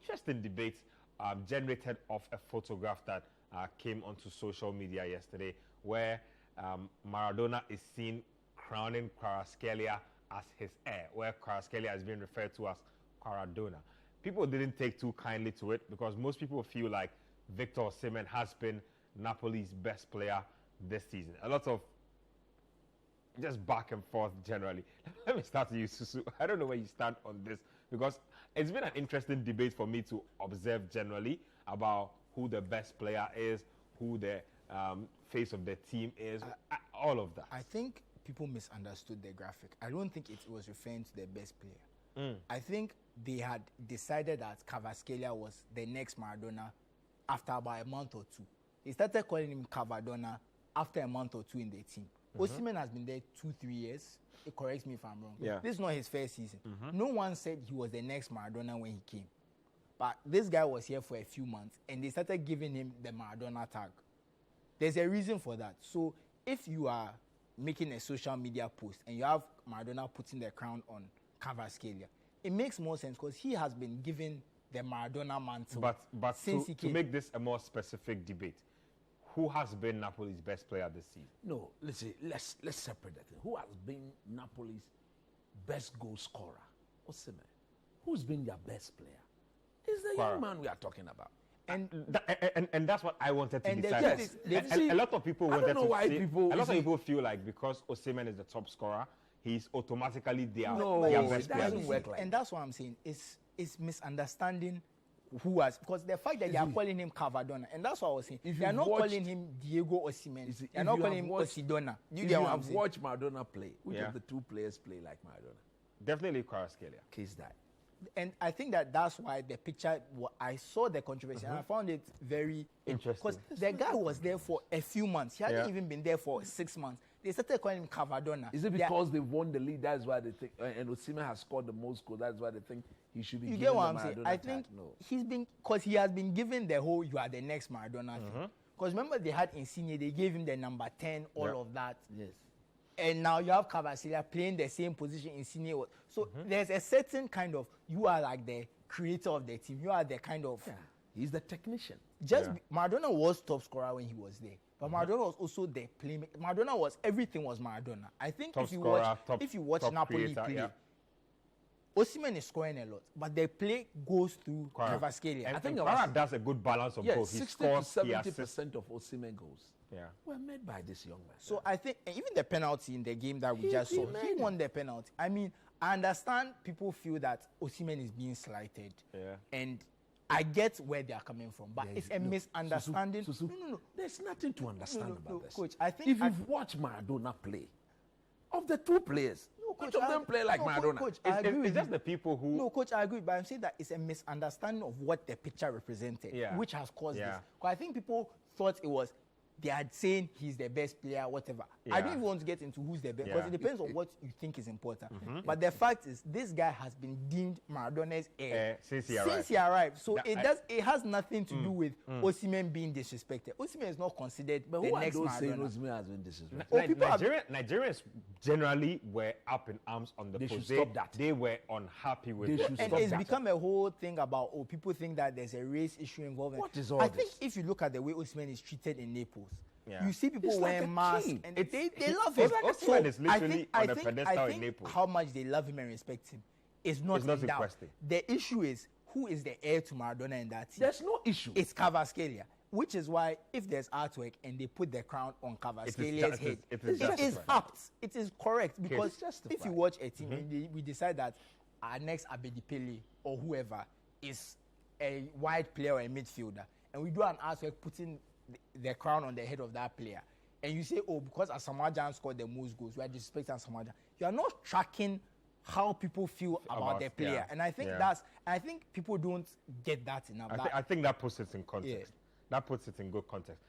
interesting debate generated off a photograph that came onto social media yesterday, where Maradona is seen crowning Kvaratskhelia as his heir, where Kvaratskhelia is being referred to as Quaradona. People didn't take too kindly to it because most people feel like Victor Osimhen has been Napoli's best player this season. A lot of just back and forth generally. Let me start with you, Susu. I don't know where you stand on this because it's been an interesting debate for me to observe generally about who the best player is, who the face of the team is, all of that. I think people misunderstood the graphic. I don't think it was referring to the best player. I think they had decided that Kvaratskhelia was the next Maradona after about a month or two. They started calling him Kvaradona after a month or two in the team. Osimhen has been there 2-3 years. It corrects me if I'm wrong. Yeah. This is not his first season. No one said he was the next Maradona when he came. But this guy was here for a few months, and they started giving him the Maradona tag. There's a reason for that. So if you are making a social media post and you have Maradona putting the crown on Kvaratskhelia, it makes more sense because he has been given the Maradona mantle But since he came. to make this a more specific debate, who has been Napoli's best player this season? No, let's separate that thing. Who has been Napoli's best goal scorer? Osimhen. Who's been their best player? It's the young man we are talking about. And that's what I wanted to And decide. yes, A lot of people wanted know why say, people- a lot of people feel like because Osimhen is the top scorer, he's automatically their No, best that player. doesn't work like and that's what I'm saying. It's misunderstanding who has, because the fact that they are calling him Cavadona, and that's what I was saying. If They are you've not watched- calling him Diego Osimhen. If They are not you calling have him watched- Osidona. You If get you what I'm have saying? watched Maradona play, which Yeah. of the two players play like Maradona? Definitely Kvaratskhelia. Case that. And I think that's why the picture, I saw the controversy, and I found it very Interesting. because the guy was there for a few months. He hadn't Yeah. even been there for 6 months. They started calling him Cavadona. Is it They are- because they won the league? That's why they think, and Osimhen has scored the most goals. That's why they think he should be You given get what the I'm saying? Maradona I tag. think No. he's been, because he has been given the whole "you are the next Maradona" thing. Because remember they had Insigne, they gave him the number 10, all Yeah. of that. Yes. And now you have Kvaratskhelia playing the same position Insigne was. So there's a certain kind of, you are like the creator of the team. You are the kind of, Yeah. He's the technician. Maradona was top scorer when he was there. But Maradona was also the playmaker. Maradona was, everything was Maradona. I think Top if you scorer, watch, top- if you watch top Napoli creator, play, yeah. Osimhen is scoring a lot, but the play goes through Kvaratskhelia. And I think Kvara does a good balance of Yes, both. He 60 to scores, he assists. 70% of Osimhen goals Yeah. were made by this young man. So I think, and even the penalty in the game that we just saw, he won the penalty. I mean, I understand people feel that Osimhen is being slighted. Yeah. And I get where they are coming from, but it's a misunderstanding. Susu, No. There's nothing to understand about this. Coach, I think if you've watched Maradona play, of the two players, which of them play like Maradona? Coach, I agree with It's just you. the people who... No, coach, I agree, but I'm saying that it's a misunderstanding of what the picture represented, Yeah. which has caused Yeah. this. Because I think people thought it was, they had saying he's the best player, whatever. I Yeah. don't even want to get into who's the best, because Yeah. it depends on what you think is important. But the fact is, this guy has been deemed Maradona's heir Since he arrived. So That- it has nothing to do with Osimhen being disrespected. Osimhen is not considered But the who are next those saying Maradona. Osimhen has been disrespected? Oh, people have- Nigerians generally were up in arms on the They should post. stop that. They were unhappy with They it. should And stop it's that. become a whole thing about, people think that there's a race issue involved. What is all I think this? if you look at the way Osimhen is treated in Naples, Yeah. you see people It's like wearing a masks, king. and It's- they he- love Osimhen him. is literally on a pedestal in think Naples. how much they love him and respect him is not It's not in in doubt. question. The issue is, who is the heir to Maradona in that team? There's no issue. It's Kvaratskhelia, which is why if there's artwork and they put the crown on Kvaratskhelia's head, it is it is justified. apt. It is correct, because justified. if you watch a team and we decide that our next Abedi or whoever is a wide player or a midfielder, and we do an artwork putting the crown on the head of that player, and you say, oh, because Asamoah Gyan scored the most goals, we are disrespecting Asamoah Gyan. You are not tracking how people feel about the player. yeah. And I think Yeah. I think people don't get that enough. I think that puts it in context. Yeah. That puts it in good context.